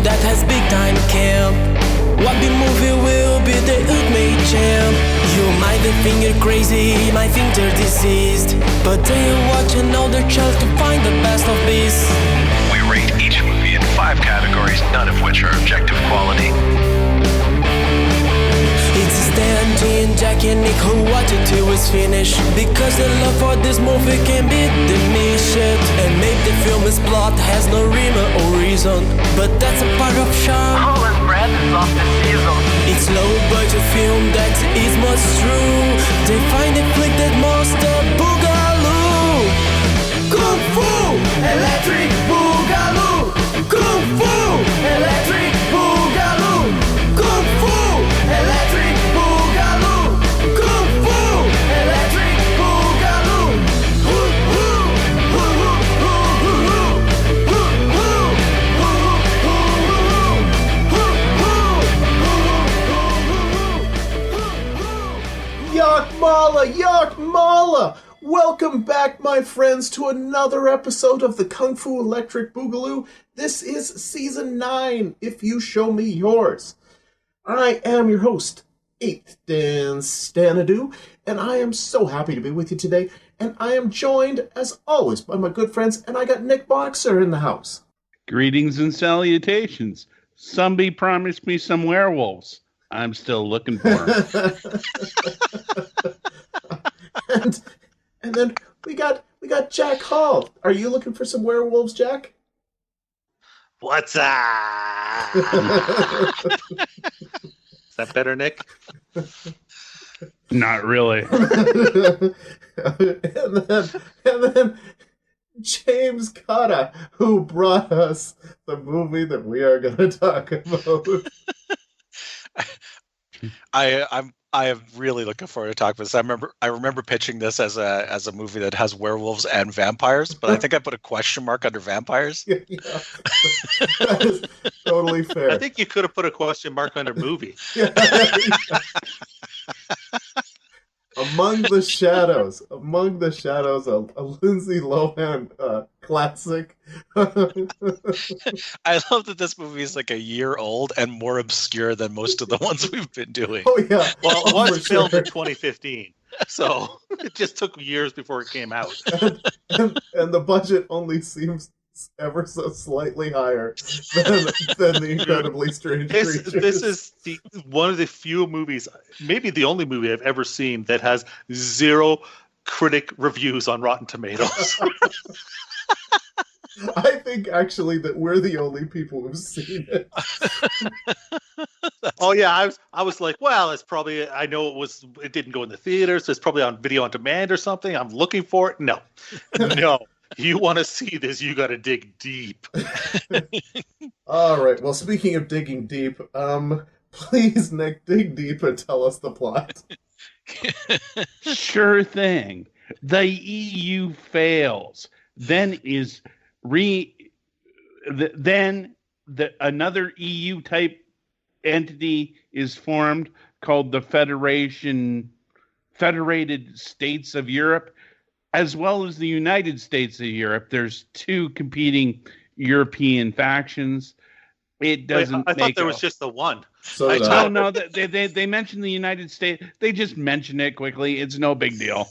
that has big time camp. What the movie will be the ultimate champ. You might think you're crazy, might think they're diseased, but they watch another child to find the best of beasts. We rate each movie in 5 categories, none of which are objective quality. It's Stan, Dean, Jack and Nick who watch it till it's finished, because the love for this movie can be diminished. And maybe the film's plot has no rhyme or reason, but that's a part of charm. Colin's breath is off the season. It's low budget film that is much true. They find a flick that monster boogaloo. Kung Fu Electric Boogaloo. Kung Fu Electric Boogaloo. Kung Fu Electric Boogaloo. Kung Fu Electric Boogaloo. Yakmala, Yakmala! Welcome back, my friends, to another episode of the Kung Fu Electric Boogaloo. This is Season 9, If You Show Me Yours. I am your host, 8th Dan Stanadu, and I am so happy to be with you today. And I am joined, as always, by my good friends, and I got Nick Boxer in the house. Greetings and salutations. Somebody promised me some werewolves. I'm still looking for them. and then we got Jack Hall. Are you looking for some werewolves, Jack? What's up? Is that better, Nick? Not really. and then James Cotta, who brought us the movie that we are going to talk about. I am really looking forward to talking about this. I remember pitching this as a movie that has werewolves and vampires, but I think I put a question mark under vampires. Yeah. That is totally fair. I think you could have put a question mark under movie. Yeah. Among the Shadows, a Lindsay Lohan classic. I love that this movie is like a year old and more obscure than most of the ones we've been doing. Oh yeah, well, it was filmed in 2015, so it just took years before it came out. And the budget only seems ever so slightly higher than the Incredibly Strange Creatures. This is one of the few movies, maybe the only movie I've ever seen that has 0 critic reviews on Rotten Tomatoes. I think actually that we're the only people who've seen it. Oh yeah, I was like, well, it's probably, I know it didn't go in the theaters, so it's probably on video on demand or something. I'm looking for it. No. You want to see this, you got to dig deep. All right. Well, speaking of digging deep, please, Nick, dig deep and tell us the plot. Sure thing. The EU fails. Then another EU type entity is formed called the Federated States of Europe, as well as the United States of Europe. There's 2 competing European factions. It doesn't. I thought there was just the one. No. They mentioned the United States. They just mention it quickly. It's no big deal.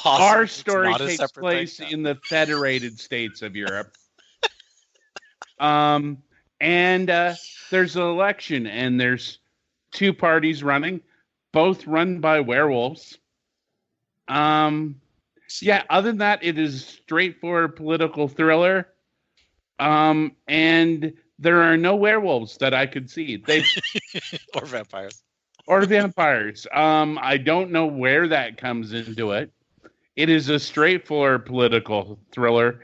Our story takes place in the Federated States of Europe. And there's an election, and there's 2 parties running, both run by werewolves. Yeah, other than that, it is straightforward political thriller. And there are no werewolves that I could see. Or vampires. I don't know where that comes into it. It is a straightforward political thriller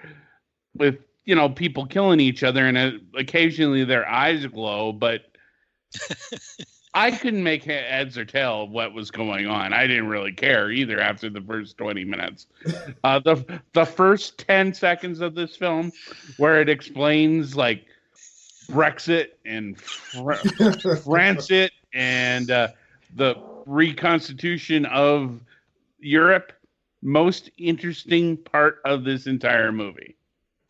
with, people killing each other, and occasionally their eyes glow, but I couldn't make heads or tail of what was going on. I didn't really care either after the first 20 minutes. The first 10 seconds of this film, where it explains like Brexit and Francit and the reconstitution of Europe, most interesting part of this entire movie.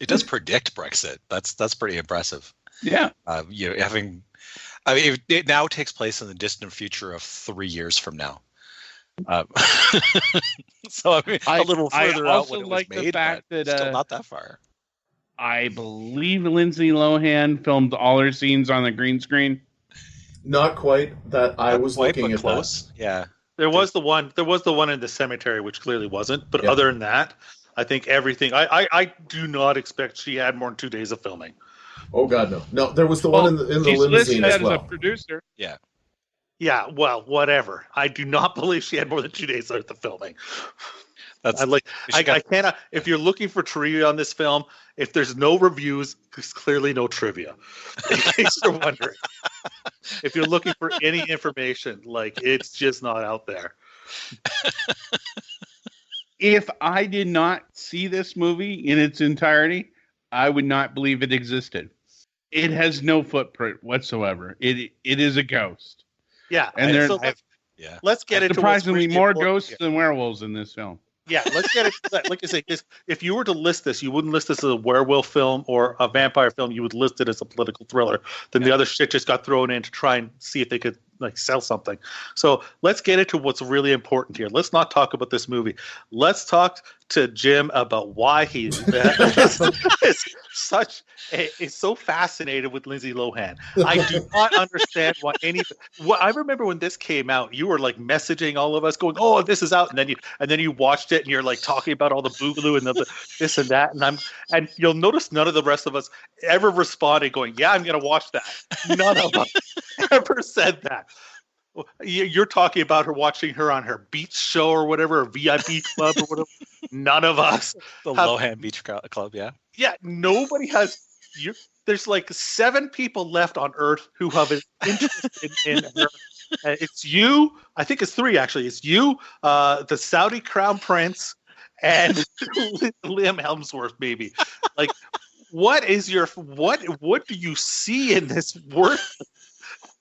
It does predict Brexit. That's pretty impressive. Yeah. Having, I mean, it now takes place in the distant future of 3 years from now. So I mean, a little further out when it was made, but still not that far. I believe Lindsay Lohan filmed all her scenes on the green screen. Not quite. I was looking at close. that. Yeah. There was the one in the cemetery, which clearly wasn't. But other than that, I think everything. I do not expect she had more than 2 days of filming. Oh God, no! No, there was the one in the limousine as well. As a producer. Yeah. Yeah. Well, whatever. I do not believe she had more than 2 days worth of filming. I cannot. If you're looking for trivia on this film, if there's no reviews, there's clearly no trivia. In case you're wondering, if you're looking for any information, it's just not out there. If I did not see this movie in its entirety, I would not believe it existed. It has no footprint whatsoever. It is a ghost. Yeah, and let's get into surprisingly more ghosts than werewolves in this film. Yeah, let's get it. Like I say, if you were to list this, you wouldn't list this as a werewolf film or a vampire film. You would list it as a political thriller. Then the other shit just got thrown in to try and see if they could sell something. So let's get into what's really important here. Let's not talk about this movie. Let's talk to Jim about why he is so fascinated with Lindsay Lohan. I do not understand why I remember when this came out, you were messaging all of us going, "Oh, this is out," and then you watched it and you're talking about all the boogaloo and the this and that, and you'll notice none of the rest of us ever responded going, "Yeah, I'm going to watch that." None of us ever said that. You're talking about watching her on her beach show or whatever, or VIP club or whatever. None of us. Lohan Beach Club, yeah. Yeah, nobody has. There's 7 people left on Earth who have an interest in her. It's you. I think it's 3 actually. It's you, the Saudi Crown Prince, and Liam Hemsworth. Maybe. What is what do you see in this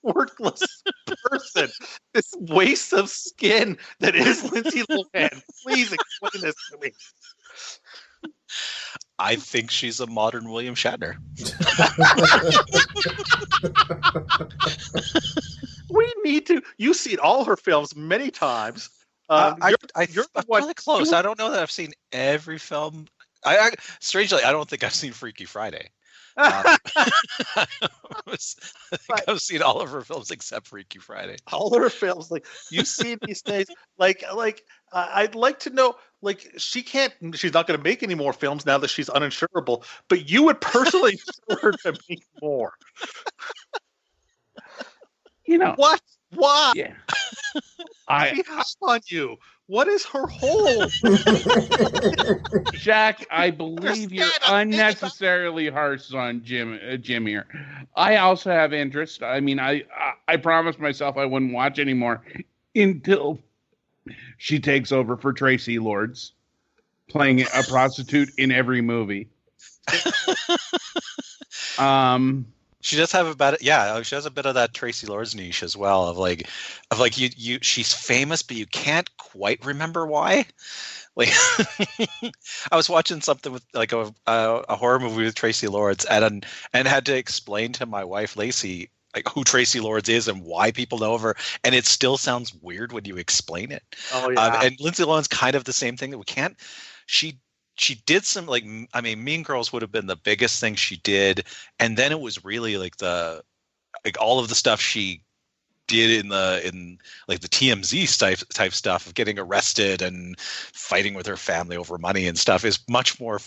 worthless person, this waste of skin that is Lindsay Lohan? Please explain this to me. I think she's a modern William Shatner. We need to. You've seen all her films many times. You're probably close. I don't know that I've seen every film. Strangely, I don't think I've seen Freaky Friday. I think I've seen all of her films except Freaky Friday. All of her films, you see these days, I'd like to know, she's not going to make any more films now that she's uninsurable, but you would personally insure her to make more. What? Why? Yeah. I have on you. What is her hole? Jack, I believe you're unnecessarily harsh on Jim here. I also have interest. I mean, I promised myself I wouldn't watch anymore until she takes over for Tracy Lords, playing a prostitute in every movie. She does have she has a bit of that Tracy Lords niche as well of she's famous, but you can't quite remember why. I was watching something with a horror movie with Tracy Lords and had to explain to my wife Lacey who Tracy Lords is and why people know of her, and it still sounds weird when you explain it. Oh yeah. And Lindsay Lohan's kind of the same thing that we can't. She did some Mean Girls would have been the biggest thing she did, and then it was really all of the stuff she did in the TMZ type stuff of getting arrested and fighting with her family over money and stuff is much more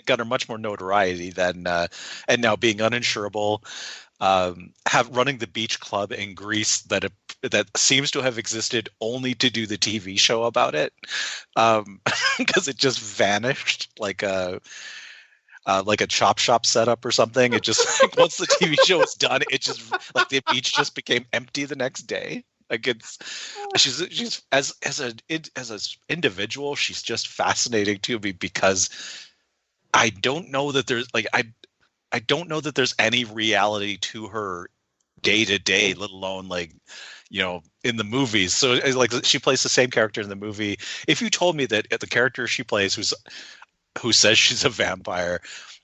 got her much more notoriety than and now being uninsurable, running the beach club in Greece that seems to have existed only to do the TV show about it, because it just vanished like a chop shop setup or something. It just once the TV show was done, it just the beach just became empty the next day. She's as an individual, she's just fascinating to me because I don't know that there's I don't know that there's any reality to her day to day, let alone in the movies. So she plays the same character in the movie. If you told me that the character she plays who says she's a vampire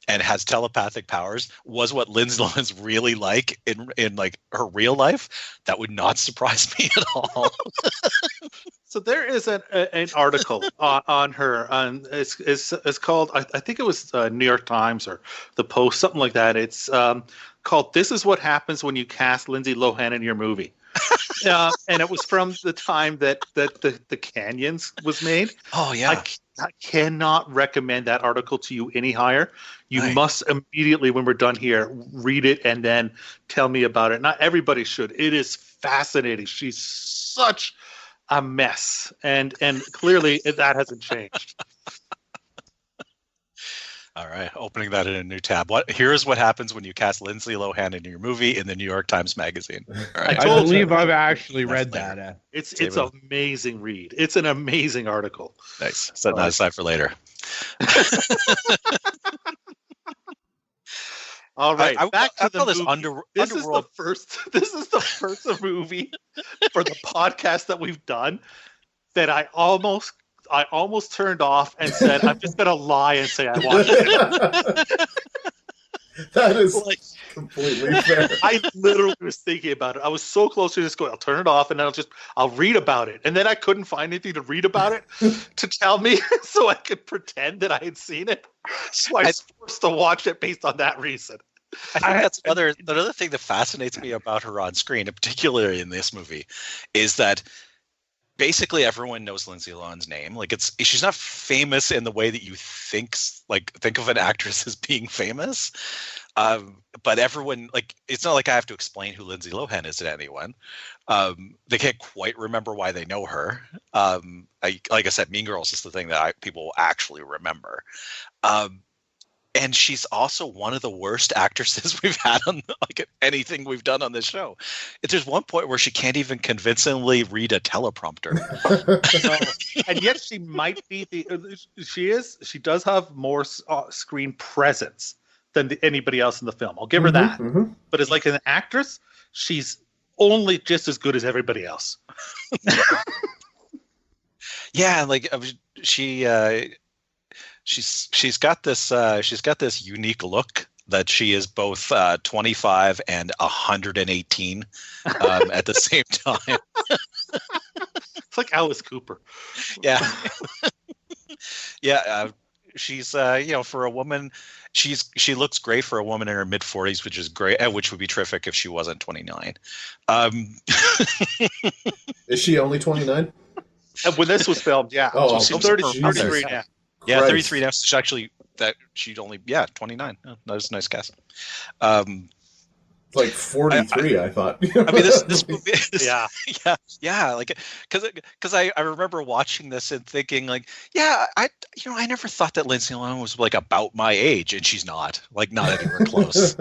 and has telepathic powers was what Lindsay Lohan's really like in like her real life, that would not surprise me at all. So there is an article on her. It's called, I think it was New York Times or the Post, something like that. It's called "This is what happens when you cast Lindsay Lohan in your movie," and it was from the time that the Canyons was made. Oh yeah. I cannot recommend that article to you any higher. You Right. must immediately, when we're done here, read it and then tell me about it. Not everybody should. It is fascinating. She's such a mess, and clearly that hasn't changed. All right, opening that in a new tab. Here's what happens when you cast Lindsay Lohan in your movie in the New York Times Magazine. All right. I told believe you. I've actually read That's that. It's David. an amazing read. It's an amazing article. Nice. Set that aside for later. All right, back to I the call this movie. Underworld. This is the first movie for the podcast that we've done that I almost turned off and said, I'm just gonna lie and say I watched it. That is Like, completely fair. I literally was thinking about it. I was so close to just going, I'll turn it off and then I'll read about it. And then I couldn't find anything to read about it to tell me so I could pretend that I had seen it. So I was forced to watch it based on that reason. I think that's another thing that fascinates me about her on screen, and particularly in this movie, is that basically everyone knows Lindsay Lohan's name. Like she's not famous in the way that you think of an actress as being famous. But everyone, like, it's not like I have to explain who Lindsay Lohan is to anyone. They can't quite remember why they know her. Like I said, Mean Girls is the thing that people will actually remember. And she's also one of the worst actresses we've had on like anything we've done on this show. There's one point where she can't even convincingly read a teleprompter. And yet she might be she does have more screen presence than anybody else in the film. I'll give her that. Mhm. But as like an actress, she's only just as good as everybody else. Yeah, like she's got this unique look that she is both 25 and 118 at the same time. It's like Alice Cooper. Yeah. Yeah, she's for a woman, she looks great for a woman in her mid 40s, which is great, which would be terrific if she wasn't 29. Is she only 29? And when this was filmed, yeah. Oh, she's okay. 33 now. Yeah, Christ. 33 now. She's actually she'd only 29. Oh, that was a nice guess. Like 43, I thought. I mean, this movie. Yeah. yeah. Like, because I remember watching this and thinking, like, yeah, I never thought that Lindsay Lohan was like about my age, and she's not. Like, not anywhere close.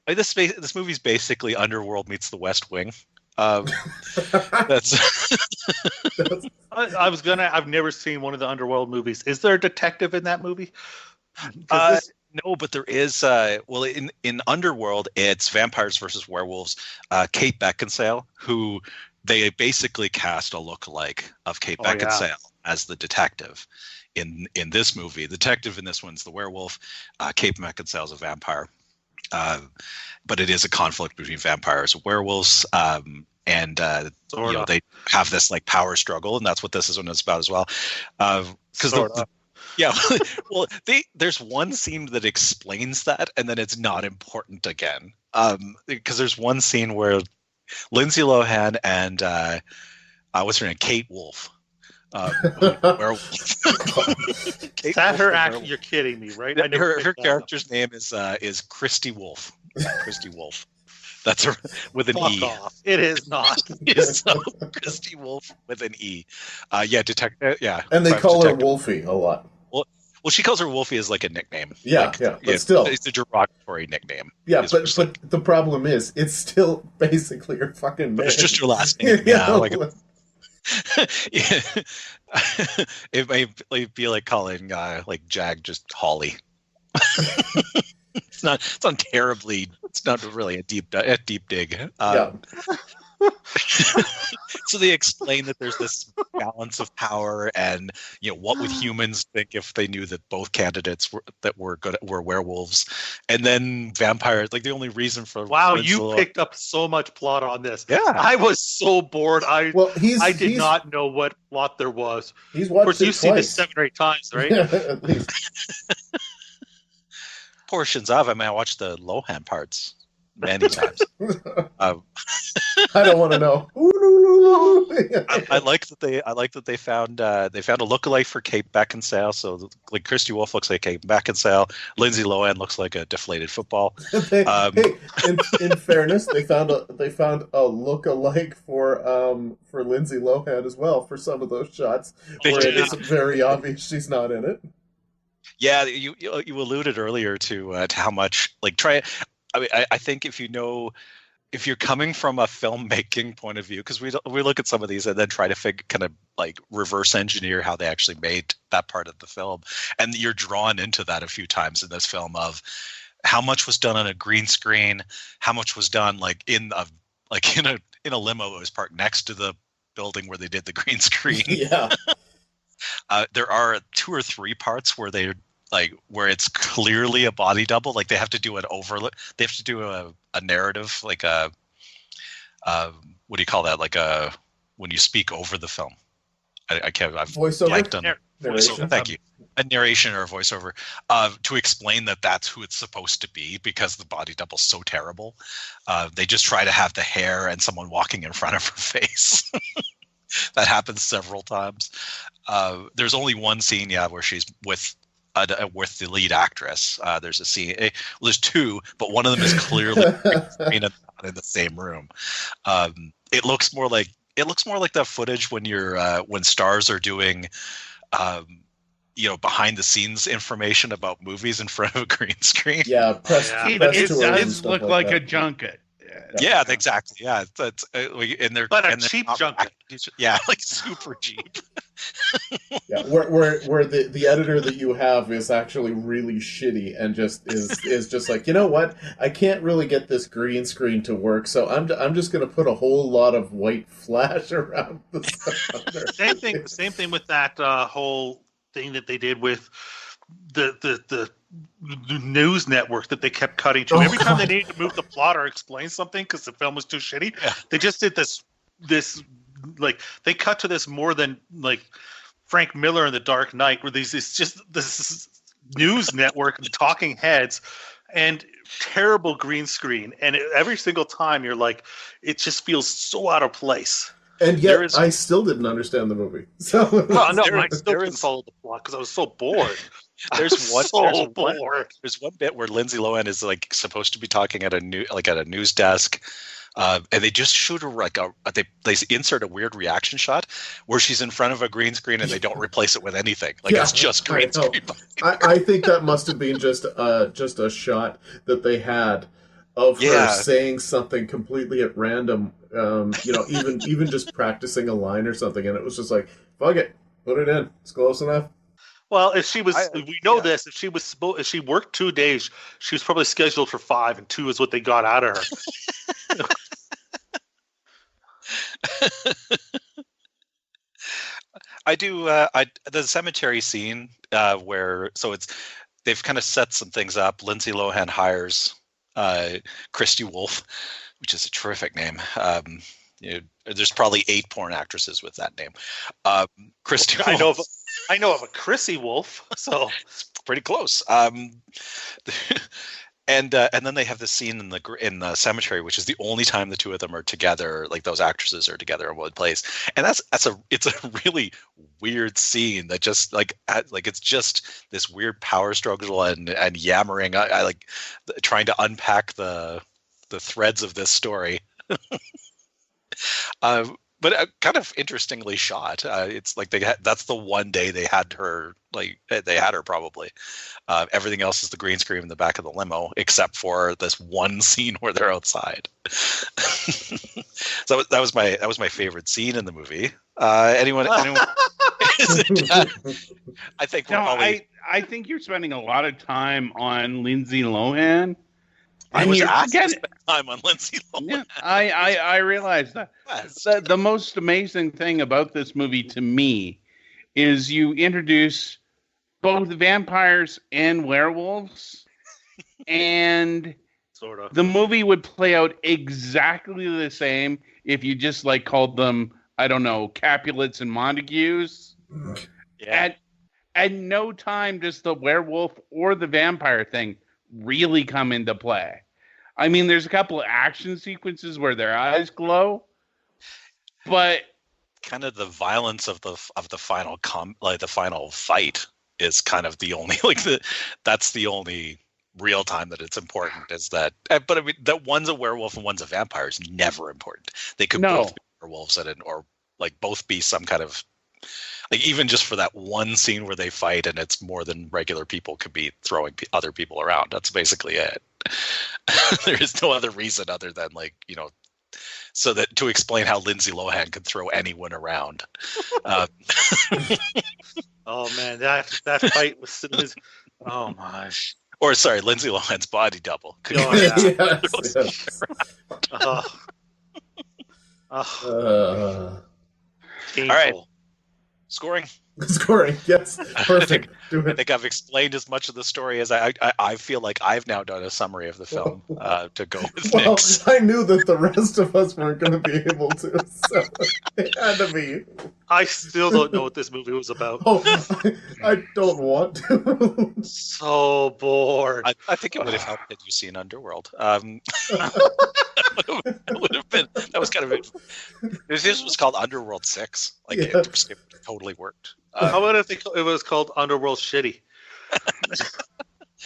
Like, this movie's basically Underworld meets The West Wing. That's. I've never seen one of the Underworld movies. Is there a detective in that movie? No, but there is. Well, in Underworld, it's vampires versus werewolves. Kate Beckinsale, who they basically cast a lookalike of Kate Beckinsale as the detective. In this movie, the detective in this one's the werewolf. Kate Beckinsale is a vampire, but it is a conflict between vampires and werewolves. And they have this like power struggle, and that's what this one is about as well. Because yeah, well, there's one scene that explains that, and then it's not important again. Because there's one scene where Lindsay Lohan and what's her name, Kate Wolfe. Werewolf. Is that her act? You're kidding me, right? Her character's name is Kristy Wolfe. Kristy Wolfe. That's her with an E. Off. It is not. So Kristy Wolfe with an E. Yeah. And they call her Wolfie a lot. Well, she calls her Wolfie as like a nickname. Yeah, but still, it's a derogatory nickname. Yeah, but the problem is, it's still basically her fucking name. It's just her last name. Yeah, it may be like calling like Jag just Holly. It's not terribly. It's not really a deep dig. So they explain that there's this balance of power, and what would humans think if they knew that both candidates were werewolves, and then vampires. Like the only reason for Wow, you picked up so much plot on this. Yeah, I was so bored. I did not know what plot there was. He's watched of course, it you've seen this twice. 7 or 8 times, right? At least. Portions of. I mean, I watched the Lohan parts many times. I don't want to know. I like that they found a lookalike for Kate Beckinsale. So like Kristy Wolfe looks like Kate Beckinsale. Lindsay Lohan looks like a deflated football. In fairness, they found a lookalike for Lindsay Lohan as well for some of those shots where it is very obvious she's not in it. Yeah, you alluded earlier to how much I think if you're coming from a filmmaking point of view, because we look at some of these and then try to kind of like reverse engineer how they actually made that part of the film, and you're drawn into that a few times in this film of how much was done on a green screen, how much was done in a limo that was parked next to the building where they did the green screen. Yeah. There are 2 or 3 parts where where it's clearly a body double. Like they have to do an overlook. They have to do a narrative, like a what do you call that? Like when you speak over the film. I can't. I've voiceover. Voiceover. Thank you. A narration or a voiceover to explain that that's who it's supposed to be because the body double's so terrible. They just try to have the hair and someone walking in front of her face. That happens several times. There's only one scene, where she's with the lead actress. There's a scene. There's 2, but one of them is clearly in the same room. It looks more like the footage when stars are doing, behind the scenes information about movies in front of a green screen. Yeah, press It tours and does stuff look like like that. a junket. Yeah, exactly. Yeah, that's and they're But a and they're cheap not- junket. Yeah, like super cheap. Yeah, where the editor that you have is actually really shitty and just is just like, you know what? I can't really get this green screen to work, so I'm just going to put a whole lot of white flash around the stuff under. Same thing with that whole thing that they did with the news network that they kept cutting to. Every time they needed to move the plot or explain something because the film was too shitty, they just did this like they cut to this more than like Frank Miller in The Dark Knight, where this news network and talking heads and terrible green screen, and every single time you're like, it just feels so out of place. And yet, I still didn't understand the movie. So I still couldn't follow the plot because I was so bored. There's one bored. There's one bit where Lindsay Lohan is like supposed to be talking at a news desk, and they just shoot her they insert a weird reaction shot where she's in front of a green screen and they don't replace it with anything. It's just green screen. I think that must have been just a shot that they had of her saying something completely at random. Even just practicing a line or something, and it was just like, fuck it, put it in. It's close enough. Well, if she she worked 2 days, she was probably scheduled for 5, and 2 is what they got out of her. I do. The cemetery scene where they've kind of set some things up. Lindsay Lohan hires Kristy Wolfe, which is a terrific name. There's probably 8 porn actresses with that name. Kristy Wolfe. I know of a Kristy Wolfe, so it's pretty close. And then they have this scene in the cemetery, which is the only time the 2 of them are together. Like those actresses are together in one place, and it's a really weird scene that just it's just this weird power struggle and yammering. I like trying to unpack the threads of this story. But kind of interestingly shot. It's like that's the one day they had her. Like they had her probably. Everything else is the green screen in the back of the limo, except for this one scene where they're outside. So that was my favorite scene in the movie. Anyone? I think I think you're spending a lot of time on Lindsay Lohan. I And was you asked to forget spend time on Lindsay Lohan. Yeah, I realize that. Yes. The most amazing thing about this movie to me is you introduce both vampires and werewolves, and Sort of. the movie would play out exactly the same if you just like called them, I don't know, Capulets and Montagues. Yeah. At no time does the werewolf or the vampire thing really come into play. I mean, there's a couple of action sequences where their eyes glow, but Kind of the violence of the final the final fight is kind of the only that's the only real time that it's important is that. But I mean, that one's a werewolf and one's a vampire is never important. They could both be werewolves or like both be some kind of like even just for that one scene where they fight and it's more than regular people could be throwing other people around. That's basically it. There is no other reason other than so that to explain how Lindsay Lohan could throw anyone around. Oh man, that fight was oh my. Or sorry, Lindsay Lohan's body double. Oh, yeah. Yes. Painful. All right. Scoring. Scoring, yes, perfect. Do I it. think I've explained as much of the story as I feel like I've now done a summary of the film to go with Well, Nick's. I knew that the rest of us weren't going to be able to, so it had to be. I still don't know what this movie was about. Oh, I don't want to. So bored. I think it would have helped had you seen Underworld. It would have been that was kind of it. If this was called Underworld 6, like Yeah. it totally worked. How about if it was called Underworld Shitty?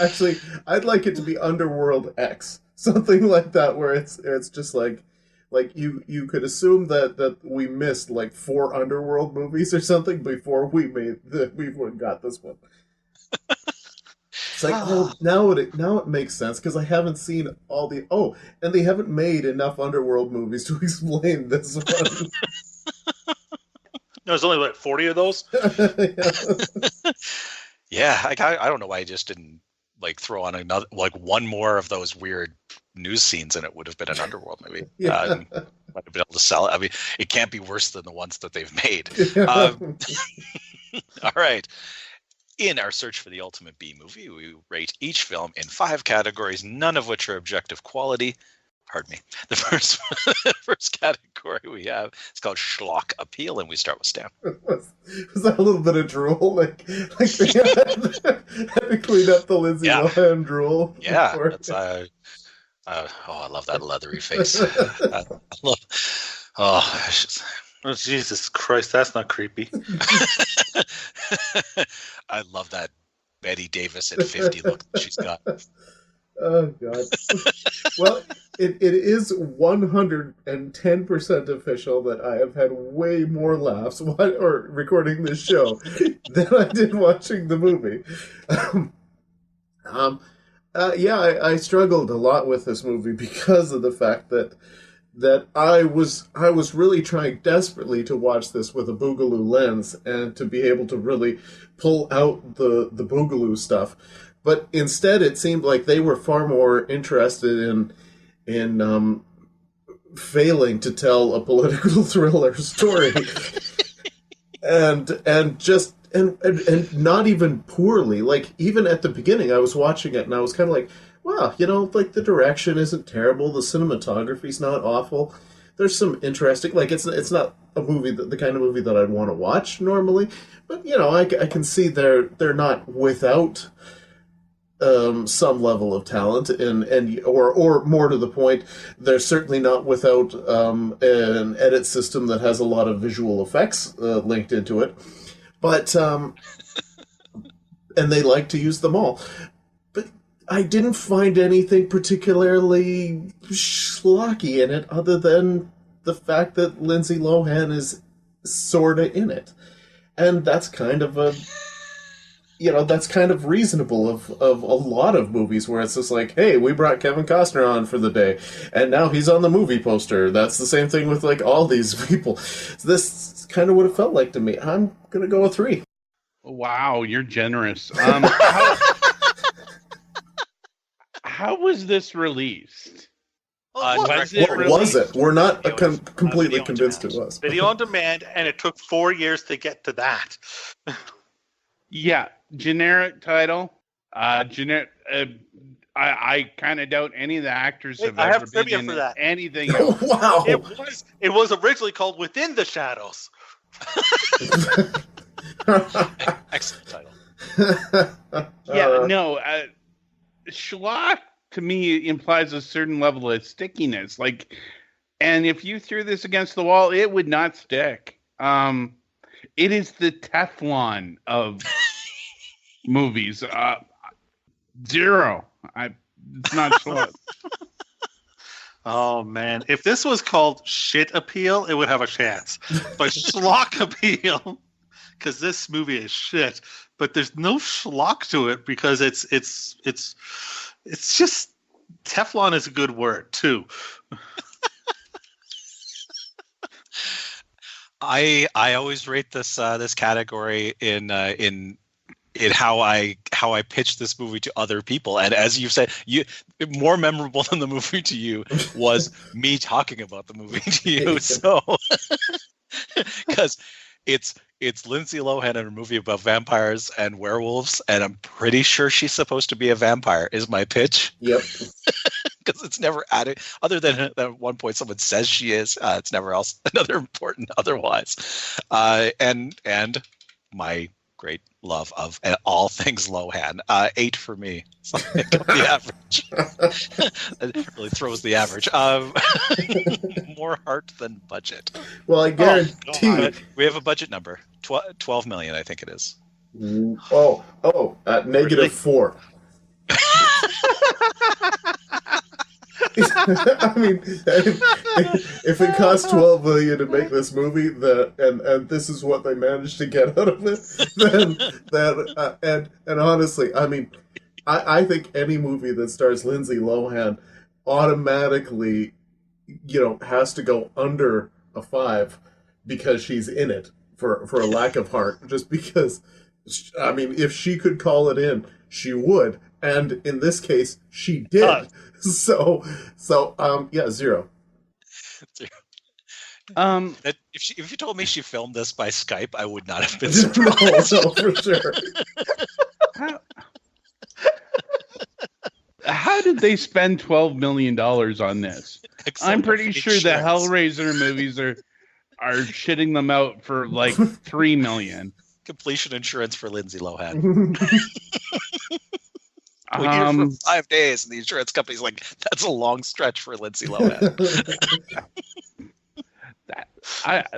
Actually, I'd like it to be Underworld X, something like that, where it's just like you could assume that we missed like 4 Underworld movies or something before we got this one. It's like, oh, now it makes sense because I haven't seen all the and they haven't made enough Underworld movies to explain this one. There's only like 40 of those. Yeah, I don't know why I just didn't like throw on another one more of those weird news scenes, and it would have been an Underworld movie. Yeah. Might have been able to sell it. I mean, it can't be worse than the ones that they've made. All right. In our search for the ultimate B movie, we rate each film in 5 categories, none of which are objective quality. Pardon me. The first category we have is called Schlock Appeal, and we start with Stan. Was that a little bit of drool? Like they had to clean up the Lindsay Lohan drool. Yeah, before. that's I love that leathery face. I love. Oh, it's just, Oh, Jesus Christ, that's not creepy. I love that Betty Davis at 50 look that she's got. Oh God. Well, it is 110% official that I have had way more laughs or recording this show than I did watching the movie. I struggled a lot with this movie because of the fact that I was really trying desperately to watch this with a Boogaloo lens and to be able to really pull out the Boogaloo stuff. But instead, it seemed like they were far more interested in failing to tell a political thriller story, and not even poorly. Like even at the beginning, I was watching it and I was kind of like, wow, like the direction isn't terrible, the cinematography's not awful. There's some interesting, like it's not a movie the kind of movie that I'd want to watch normally, but I can see they're not without some level of talent, or more to the point, they're certainly not without an edit system that has a lot of visual effects linked into it. But and they like to use them all. But I didn't find anything particularly schlocky in it, other than the fact that Lindsay Lohan is sorta in it, and that's kind of reasonable of a lot of movies where it's just like, hey, we brought Kevin Costner on for the day, and now he's on the movie poster. That's the same thing with like all these people. So this is kind of what it felt like to me. I'm gonna go with 3. How was this released? What? Was it What was it? We're not completely Video on convinced it demand. was. Video on demand, and it took 4 years to get to that. Yeah, generic title. I kind of doubt any of the actors have I have ever been trivia in for that. anything else. Wow. It was originally called Within the Shadows. Excellent title. Schlock to me implies a certain level of stickiness. And if you threw this against the wall, it would not stick. It is the Teflon of movies. Zero. It's not Schlock. Oh man, if this was called Shit Appeal, it would have a chance. But Schlock Appeal, because this movie is shit. But there's no schlock to it because it's just Teflon is a good word too. I always rate this this category in how I pitched this movie to other people, and as you said, more memorable than the movie to you was me talking about the movie to you. So because it's Lindsay Lohan in a movie about vampires and werewolves, and I'm pretty sure she's supposed to be a vampire. Is my pitch? Yep. Because it's never added, other than at one point someone says she is. It's never else another important otherwise. And my great love of all things Lohan. 8 for me. Something of the average. It really throws the average. More heart than budget. Well, I guarantee. We have a budget number. 12 million, I think it is. At -4. I mean, if it costs $12 million to make this movie, and this is what they managed to get out of it, then honestly, I mean, I think any movie that stars Lindsay Lohan automatically, has to go under a 5 because she's in it for a lack of heart. Just because, I mean, if she could call it in, she would, and in this case, she did. So, 0. If you told me she filmed this by Skype, I would not have been surprised. No, for sure. How did they spend $12 million on this? I'm pretty sure the Hellraiser movies are shitting them out for like $3 million. Completion insurance for Lindsay Lohan. We need her for 5 days, and the insurance company's like, that's a long stretch for Lindsay Lohan.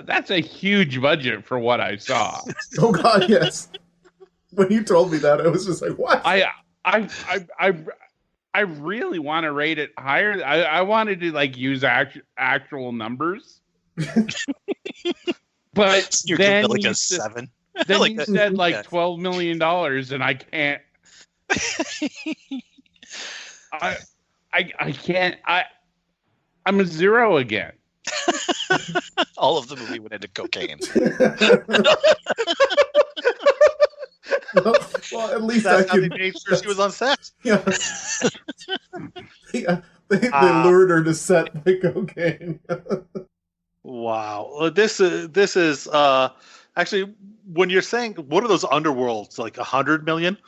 That's a huge budget for what I saw. Oh God, yes. When you told me that, I was just like, what? I really want to rate it higher. I wanted to use actual numbers. But You're then like a 7. Then you said $12 million, and I can't. I can't. I'm a 0 again. All of the movie went into cocaine. Well, at least That's how they made sure she was on set. Yeah. They lured her to set by cocaine. Wow. Well, this is actually, when you're saying, what are those underworlds, like 100 million?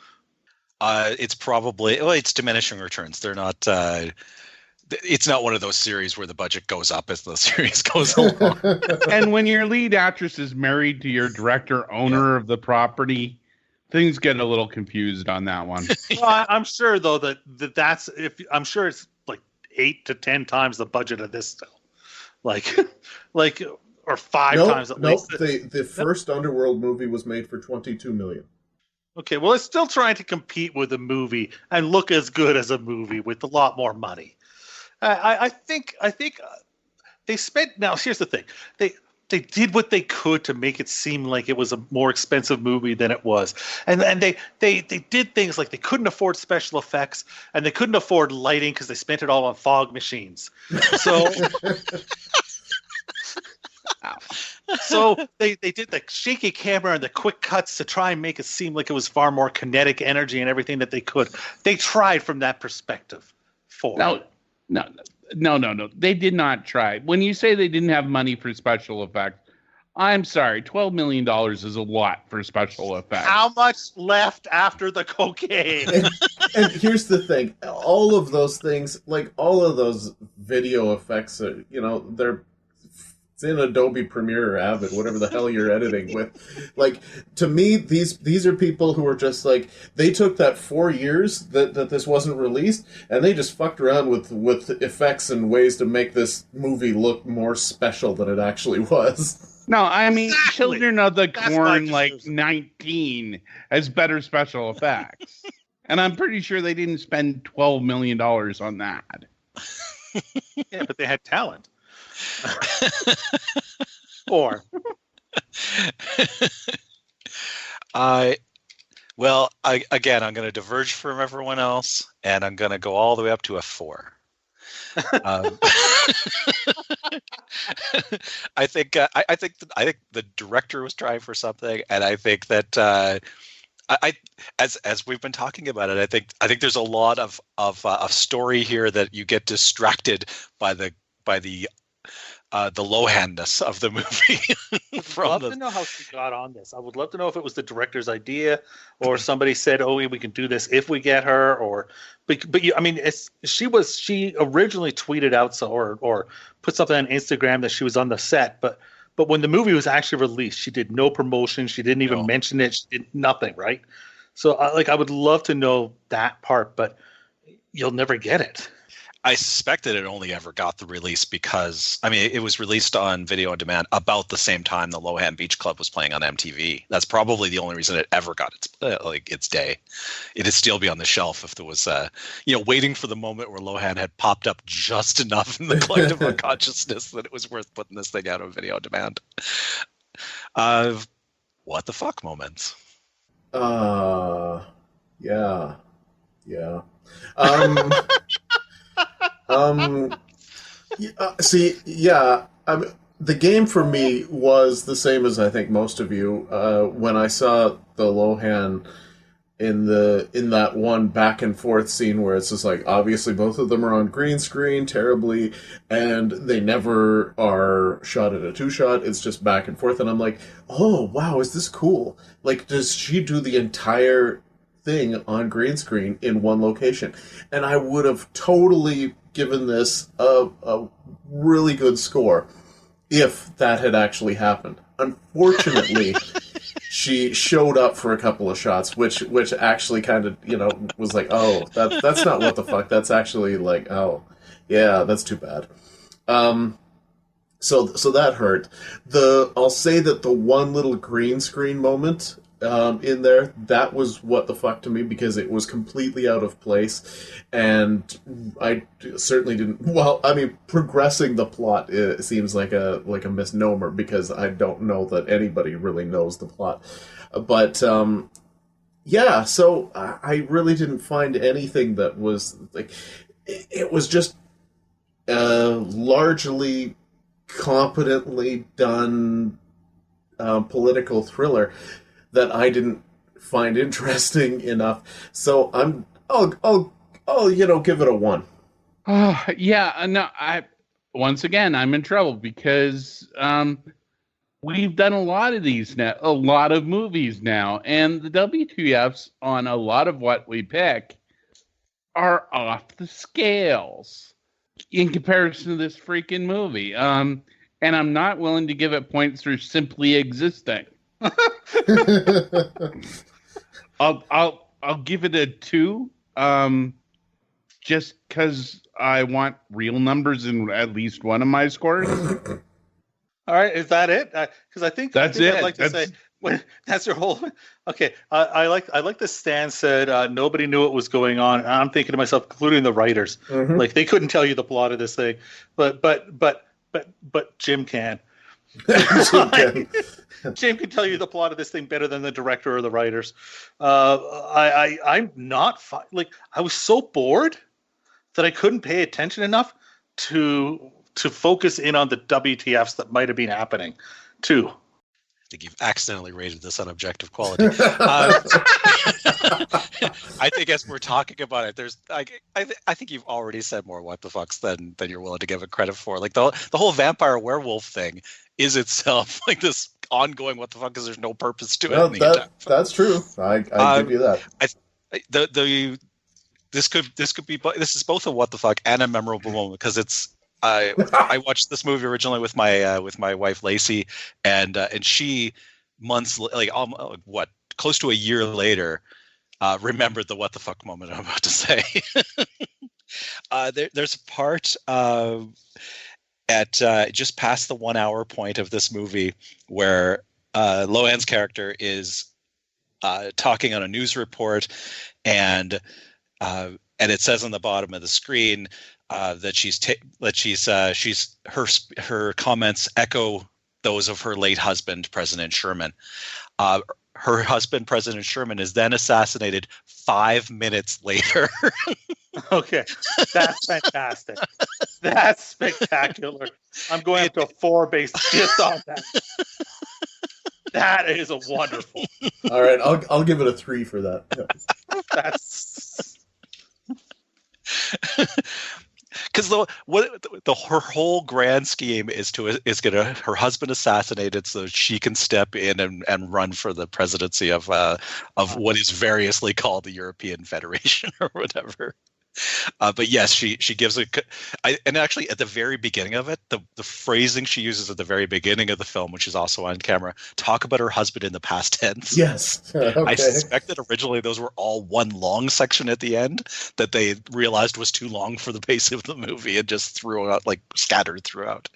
It's probably, it's diminishing returns. They're not, it's not one of those series where the budget goes up as the series goes along. And when your lead actress is married to your director, owner of the property, things get a little confused on that one. Well, I'm sure though that's I'm sure it's like 8 to 10 times the budget of this still, or 5 times at least. The first Underworld movie was made for $22 million. Okay, well, it's still trying to compete with a movie and look as good as a movie with a lot more money. I think they spent. Now, here's the thing: they did what they could to make it seem like it was a more expensive movie than it was, and they did things like they couldn't afford special effects and they couldn't afford lighting because they spent it all on fog machines. So. So they did the shaky camera and the quick cuts to try and make it seem like it was far more kinetic energy and everything that they could. They tried from that perspective. 4. No. They did not try. When you say they didn't have money for special effects, I'm sorry. $12 million is a lot for special effects. How much left after the cocaine? And here's the thing. All of those things, like all of those video effects, are, it's in Adobe Premiere or Avid, whatever the hell you're editing with. Like, to me, these are people who are just like, they took that 4 years that this wasn't released, and they just fucked around with effects and ways to make this movie look more special than it actually was. No, I mean, Exactly. Children of the That's Corn, my 19, has better special effects. And I'm pretty sure they didn't spend $12 million on that. Yeah, but they had talent. Or I'm going to diverge from everyone else, and I'm going to go all the way up to a 4. I think the director was trying for something, and I think that as we've been talking about it, I think there's a lot of story here that you get distracted by the Lohan-ness of the movie. I'd love to know how she got on this. I would love to know if it was the director's idea, or somebody said, "Oh, we can do this if we get her." But she originally tweeted out or put something on Instagram that she was on the set, but when the movie was actually released, she did no promotion. She didn't even mention it. She did nothing, right? So, I would love to know that part, but you'll never get it. I suspect that it only ever got the release because, it was released on video on demand about the same time the Lohan Beach Club was playing on MTV. That's probably the only reason it ever got its day. It'd still be on the shelf if there was, waiting for the moment where Lohan had popped up just enough in the collective unconsciousness that it was worth putting this thing out on video on demand. What the fuck moments? Yeah. The game for me was the same as I think most of you. When I saw the Lohan in that one back and forth scene where it's just like, obviously both of them are on green screen terribly, and they never are shot at a 2-shot. It's just back and forth, and I'm like, oh wow, is this cool? Like, does she do the entire thing on green screen in one location? And I would have totally given this a really good score if that had actually happened. Unfortunately, she showed up for a couple of shots, which actually kind of, was like, oh, that's not what the fuck. That's actually like, oh, yeah, that's too bad. So that hurt. I'll say that the one little green screen moment in there, that was what the fuck to me, because it was completely out of place, and I certainly didn't. Well, progressing the plot, it seems like a misnomer, because I don't know that anybody really knows the plot. But yeah, so I really didn't find anything that was like. It was just largely competently done political thriller that I didn't find interesting enough. So I'll give it a 1. Once again, I'm in trouble because we've done a lot of these now, a lot of movies now, and the WTFs on a lot of what we pick are off the scales in comparison to this freaking movie. And I'm not willing to give it points for simply existing. I'll give it a 2, just because I want real numbers in at least one of my scores. All right, is that it? Because I think that's it. I'd like to say that's your whole. Okay, I like the Stan said. Nobody knew what was going on. And I'm thinking to myself, including the writers, like they couldn't tell you the plot of this thing, but Jim can. Jim can tell you the plot of this thing better than the director or the writers. I'm not I was so bored that I couldn't pay attention enough to focus in on the WTFs that might have been happening too. I think you've accidentally rated this on objective quality. I think as we're talking about it, there's I think you've already said more what the fucks than you're willing to give it credit for. Like the whole vampire werewolf thing is itself like this ongoing what the fuck, because there's no purpose to it. Well, that's true. I give you that. This is both a what the fuck and a memorable moment, because it's I watched this movie originally with my wife Lacey, and she months close to a year later remembered the what the fuck moment I'm about to say. There's a part at just past the 1 hour point of this movie where Lohan's character is talking on a news report, and it says on the bottom of the screen that her comments echo those of her late husband, President Sherman. Her husband, President Sherman, is then assassinated 5 minutes later. Okay, that's fantastic. That's spectacular. I'm going up to a 4 base just on that. That is a wonderful. All right, I'll give it a 3 for that. Yeah. That's because her whole grand scheme is get her husband assassinated so she can step in and run for the presidency of what is variously called the European Federation or whatever. But yes, she gives and actually at the very beginning of it, the phrasing she uses at the very beginning of the film, which is also on camera, talk about her husband in the past tense. Yes. Okay. I suspect that originally those were all one long section at the end that they realized was too long for the pace of the movie and just threw out, like scattered throughout.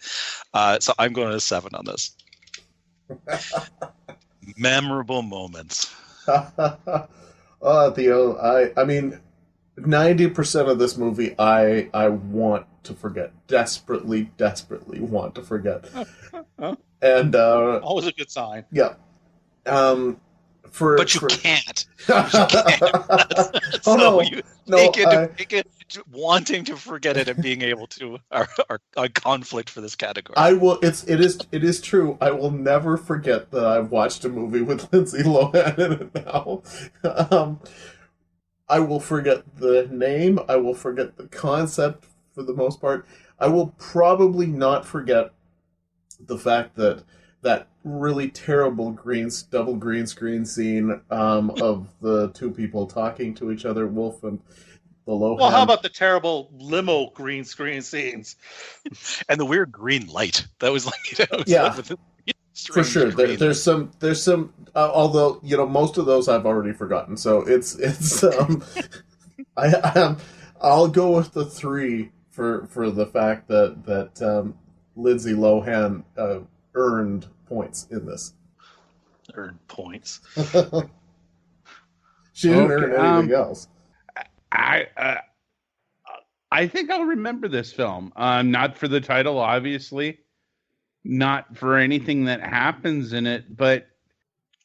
So I'm going to 7 on this. Memorable moments. Theo, I mean, 90% of this movie I want to forget. Desperately want to forget. And always a good sign. Yeah. But you can't. Make it wanting to forget it and being able to are conflict for this category. I will. It is true. I will never forget that I've watched a movie with Lindsay Lohan in it now. I will forget the name. I will forget the concept for the most part. I will probably not forget the fact that really terrible double green screen scene of the two people talking to each other, Wolfe and the Lohan. Well, how about the terrible limo green screen scenes? And the weird green light. That was like, yeah. For sure, there's some. Although most of those I've already forgotten, so it's. I'll go with the 3 for the fact that Lindsay Lohan earned points in this. Earned points. She didn't earn anything else. I think I'll remember this film. Not for the title, obviously. Not for anything that happens in it, but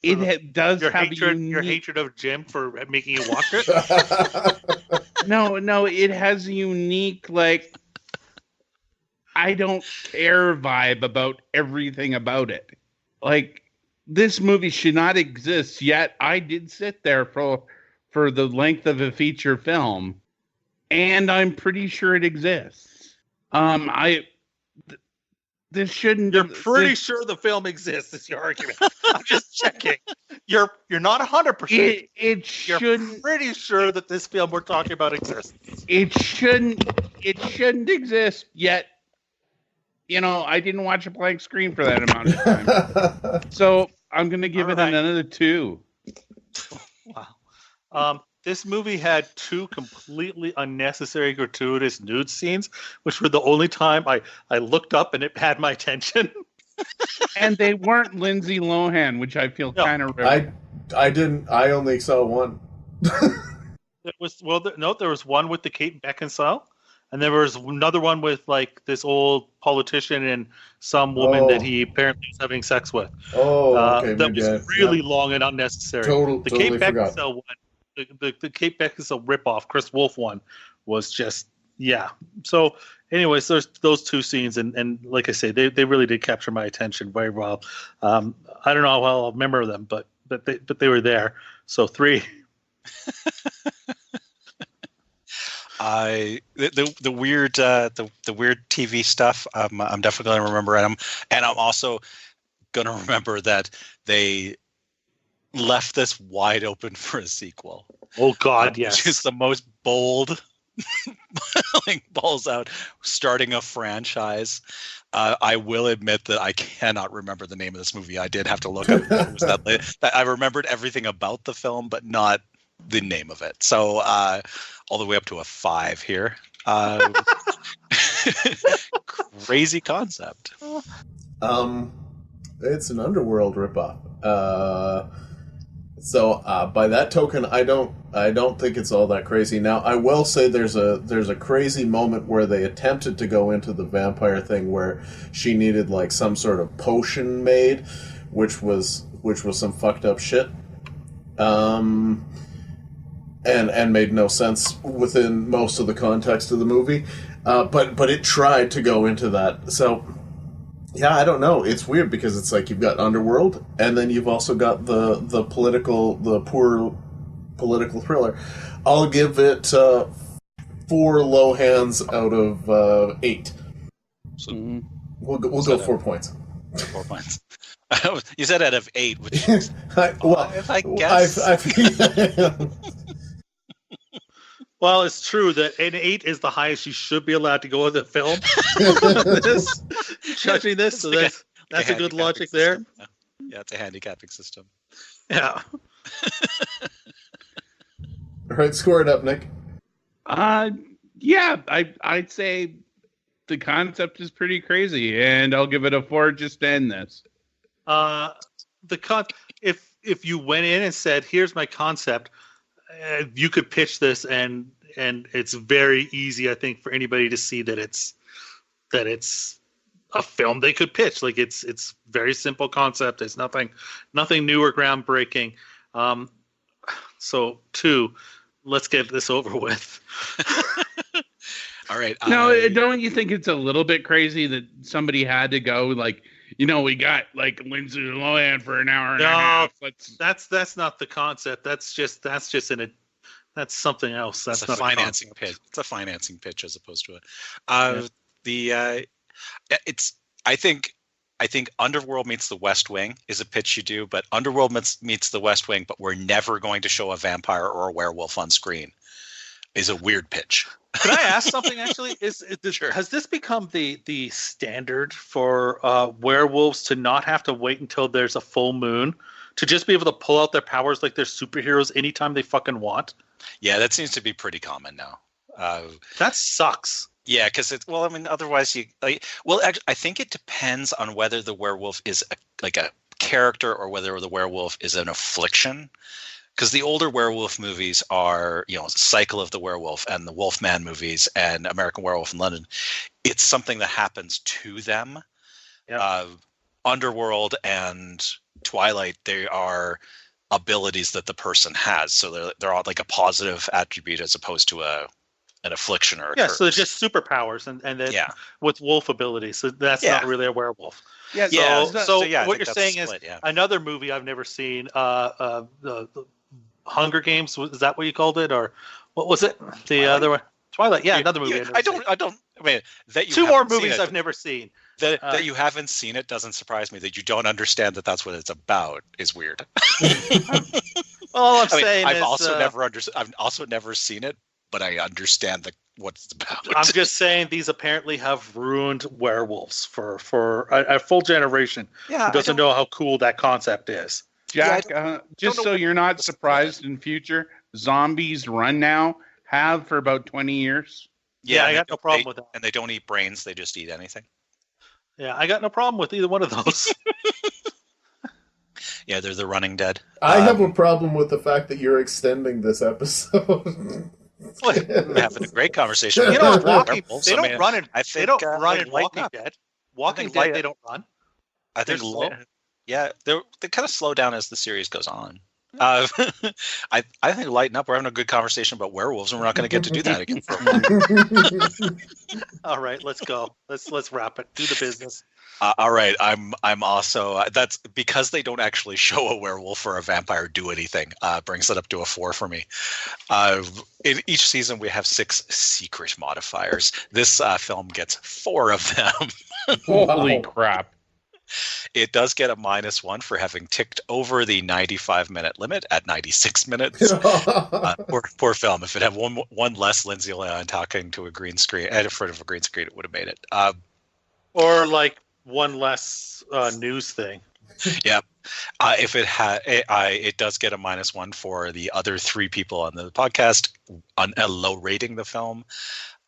it does have your hatred of Jim for making you watch it. No, it has a unique, like, I don't care vibe about everything about it. Like, this movie should not exist, yet I did sit there for the length of a feature film, and I'm pretty sure it exists. This shouldn't. You're pretty sure the film exists. Is your argument? I'm just checking. You're not 100%. It shouldn't. You're pretty sure that this film we're talking about exists. It shouldn't exist yet. I didn't watch a blank screen for that amount of time. So I'm going to give it another 2. Wow. This movie had 2 completely unnecessary, gratuitous nude scenes, which were the only time I looked up and it had my attention. And they weren't Lindsay Lohan, which I feel kind of. I didn't. I only saw one. There was one with the Kate Beckinsale, and there was another one with like this old politician and some woman that he apparently was having sex with. Okay. That was really long and unnecessary. The Kate Beckinsale one. The Kate Beckinsale ripoff, Kristy Wolfe one, was just So, anyways, there's those 2 scenes, and like I say, they really did capture my attention very well. I don't know how well I'll remember them, but they were there. So 3. The weird the weird TV stuff. I'm definitely gonna remember, and I'm also gonna remember that they left this wide open for a sequel. Oh God, yes. Which is the most bold, like balls out, starting a franchise. I will admit that I cannot remember the name of this movie. I did have to look up what was that. I remembered everything about the film, but not the name of it. So all the way up to a 5 here. Crazy concept. It's an Underworld ripoff. So by that token, I don't think it's all that crazy. Now, I will say there's a crazy moment where they attempted to go into the vampire thing, where she needed like some sort of potion made, which was some fucked up shit. And made no sense within most of the context of the movie. But it tried to go into that. So yeah, I don't know. It's weird because it's like you've got Underworld, and then you've also got the poor political thriller. I'll give it 4 Lohans out of 8. So We'll go 4 points. 4 points. You said out of 8, which if I guess. Well, it's true that an 8 is the highest you should be allowed to go in the film. Judging this, so that's a good logic there. Yeah, it's a handicapping system. Yeah. All right, score it up, Nick. Yeah, I'd say the concept is pretty crazy, and I'll give it a 4 just to end this. If you went in and said, "Here's my concept," you could pitch this, and it's very easy, I think, for anybody to see that it's a film they could pitch. Like it's very simple concept. It's nothing new or groundbreaking. So 2, let's get this over with. All right. No, don't you think it's a little bit crazy that somebody had to go like, we got like Lindsay Lohan for an hour and a half. That's not the concept. That's something else. That's a not financing pitch. It's a financing pitch as opposed to I think Underworld meets the West Wing is a pitch you do, but Underworld meets the West Wing, but we're never going to show a vampire or a werewolf on screen is a weird pitch. Can I ask something? Actually, Sure. Has this become the standard for werewolves to not have to wait until there's a full moon to just be able to pull out their powers like they're superheroes anytime they fucking want? Yeah, that seems to be pretty common now. That sucks. Yeah, because otherwise I think it depends on whether the werewolf is a character or whether the werewolf is an affliction. Because the older werewolf movies are, Cycle of the Werewolf and the Wolfman movies and American Werewolf in London. It's something that happens to them. Yeah. Underworld and Twilight, they are abilities that the person has. So they're all like a positive attribute as opposed to an affliction or a curse. So they're just superpowers and then with wolf abilities. So that's not really a werewolf. Yeah. So what you're saying is another movie I've never seen, the Hunger Games, is that what you called it, or what was it? The other one, Twilight. Yeah, another movie. I mean, that you 2 more movies I've never seen. That you haven't seen it doesn't surprise me. That you don't understand that that's what it's about is weird. All I'm saying I've is, I've also never seen it, but I understand what it's about. I'm just saying these apparently have ruined werewolves for a full generation who doesn't know how cool that concept is. Jack, just so you're not surprised in future, Zombies Run Now have for about 20 years. Yeah, I got no problem with that. And they don't eat brains; they just eat anything. Yeah, I got no problem with either one of those. Yeah, they're the running dead. I have a problem with the fact that you're extending this episode. We're having a great conversation. They don't run in Walking Dead. Walking Dead, they don't run. I think slow. Yeah, they kind of slow down as the series goes on. I think lighten up. We're having a good conversation about werewolves, and we're not going to get to do that again for a while. All right, let's go. Let's wrap it. Do the business. All right, I'm also that's because they don't actually show a werewolf or a vampire do anything. Brings it up to a 4 for me. In each season, we have 6 secret modifiers. This film gets 4 of them. Holy crap! It does get a -1 for having ticked over the 95-minute limit at 96 minutes. Poor film. If it had one less Lindsay Lohan talking to a green screen in front of a green screen, it would have made it. Or like one less news thing. Yeah. If it had, it does get a -1 for the other 3 people on the podcast on low rating the film.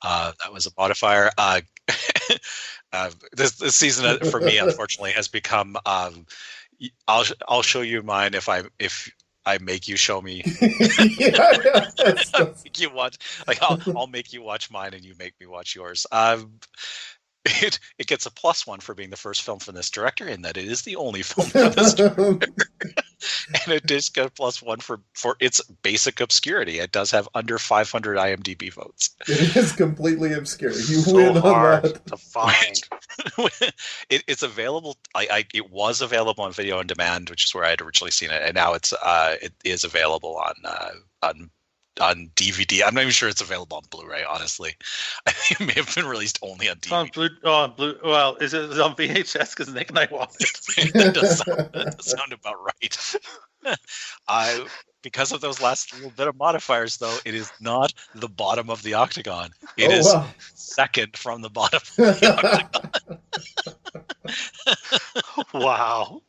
That was a modifier. This season for me, unfortunately, has become. I'll show you mine if I make you show me. Make you watch. Like I'll make you watch mine, and you make me watch yours. It gets a +1 for being the first film from this director, in that it is the only film from this director. And it does get a +1 for its basic obscurity. It does have under 500 IMDb votes. It is completely obscure. You So win on hard that. to find. It's available. It was available on video on demand, which is where I had originally seen it, and now it is available on DVD. I'm not even sure it's available on Blu-ray, honestly. I think it may have been released only on DVD. On Blue. Well, is it on VHS? Because Nick and I watched it. That does sound about right. Because of those last little bit of modifiers, though, it is not the bottom of the octagon. It is second from the bottom of the octagon. Wow.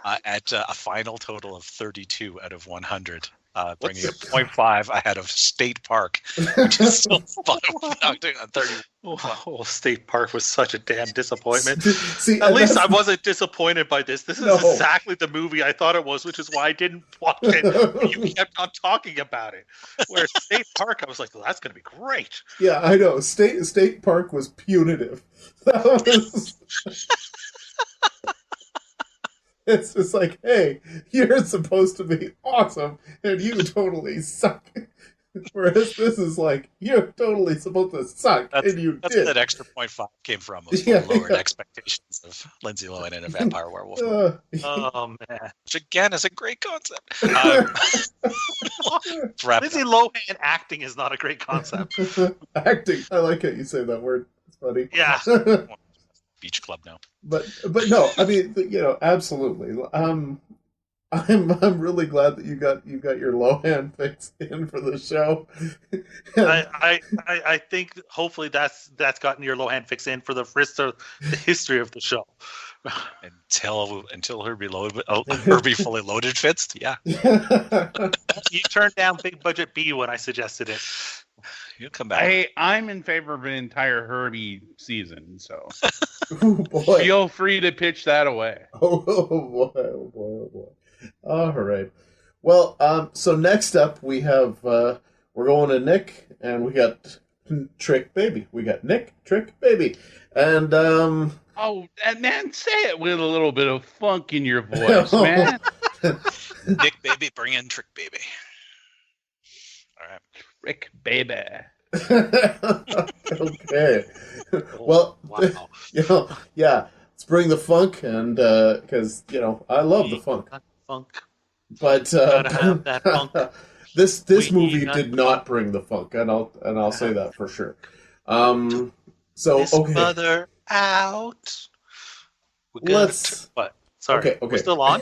At a final total of 32 out of 100. Bringing it 0.5 ahead of State Park, which is still bottom of the octagon, 30. Oh, State Park was such a damn disappointment. See, At least I wasn't disappointed by this. This is exactly the movie I thought it was, which is why I didn't watch it. You kept on talking about it. Whereas State Park, I was like, well, that's going to be great. Yeah, I know. State Park was punitive. It's just like, hey, you're supposed to be awesome, and you totally suck. Whereas this is like, you're totally supposed to suck, and you That's did. where that extra 0.5 came from. Was lowered expectations of Lindsay Lohan in a vampire werewolf. Oh, man. Which again is a great concept. Lindsay Lohan acting is not a great concept. Acting. I like how you say that word. It's funny. Yeah. Beach club now. But no, I mean, absolutely. I'm really glad that you got your Lohan fix in for the show. I think hopefully that's gotten your Lohan fix in for the history of the show. Until Herbie fully loaded fits, yeah. You turned down big budget B when I suggested it. You'll come back. I'm in favor of an entire Herbie season, so Oh boy. feel free to pitch that away. Oh boy. All right. Well, so next up we have we're going to Nick, and we got Trick Baby. We got Nick, Trick Baby, and Oh, and man, say it with a little bit of funk in your voice, man. Nick Baby, bring in Trick Baby. All right. Trick Baby. Okay. Well, Wow. yeah. Let's bring the funk, and because I love the funk. Funk. But Gotta have that funk. this We movie got did not bring the funk, and I'll say that for sure. So This okay, mother out. We're gonna let's. What? Sorry. Okay. We're still on?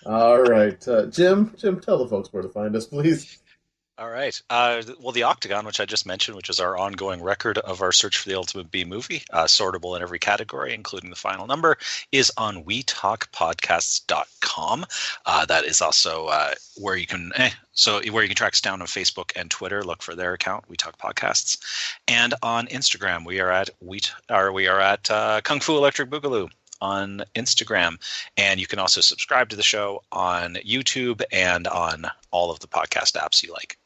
All right, Jim, tell the folks where to find us, please. All right. Well, the Octagon, which I just mentioned, which is our ongoing record of our search for the ultimate B movie, sortable in every category, including the final number, is on wetalkpodcasts.com. That is also where you can where you can track us down on Facebook and Twitter. Look for their account, We Talk Podcasts, and on Instagram we are at Kung Fu Electric Boogaloo on Instagram, and you can also subscribe to the show on YouTube and on all of the podcast apps you like.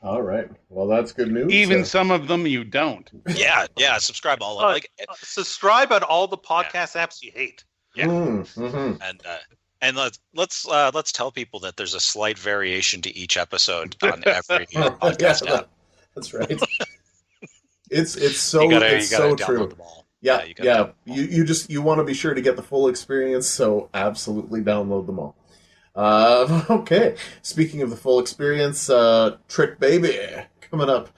All right. Well, that's good news. Even some of them you don't. Yeah, subscribe all of Subscribe on all the podcast apps you hate. Yeah. Mm-hmm. and And let's tell people that there's a slight variation to each episode on every podcast app. That's right. It's so you gotta download true. Them all. Yeah. You want to be sure to get the full experience, so absolutely download them all. Okay. Speaking of the full experience, Trick Baby coming up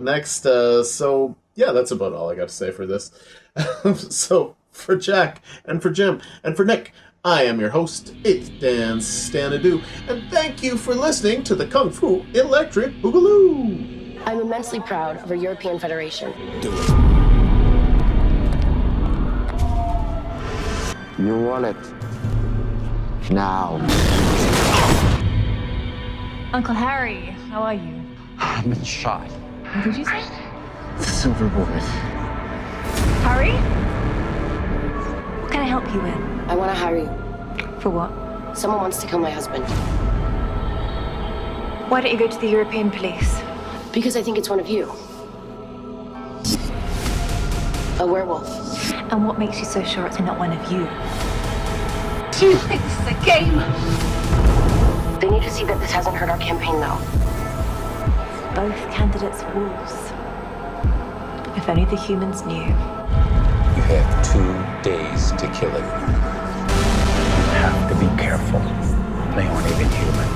next. So yeah, that's about all I got to say for this. So for Jack and for Jim and for Nick, I am your host, It's Dan Stanadu, and thank you for listening to the Kung Fu Electric Boogaloo. I'm immensely proud of our European Federation. Do it. You want it. Now. Uncle Harry, how are you? I've been shot. What did you say? The silver bullet. Harry? What can I help you with? I want to hire you. For what? Someone wants to kill my husband. Why don't you go to the European police? Because I think it's one of you. A werewolf. And what makes you so sure it's not one of you? Do you think this is a game? They need to see that this hasn't hurt our campaign, though. Both candidates' wolves. If only the humans knew. You have 2 days to kill it. You have to be careful. They aren't even human.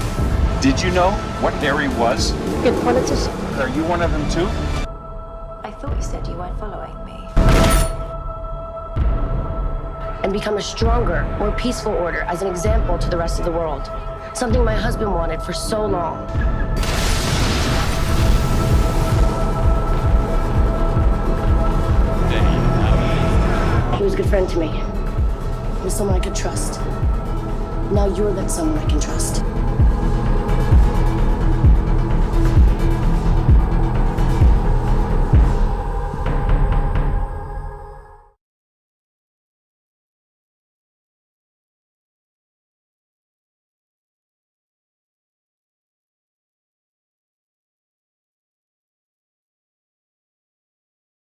Did you know what Barry was? You're the politician. Are you one of them too? I thought you said you weren't following me. And become a stronger, more peaceful order as an example to the rest of the world. Something my husband wanted for so long. He was a good friend to me. He was someone I could trust. Now you're that someone I can trust.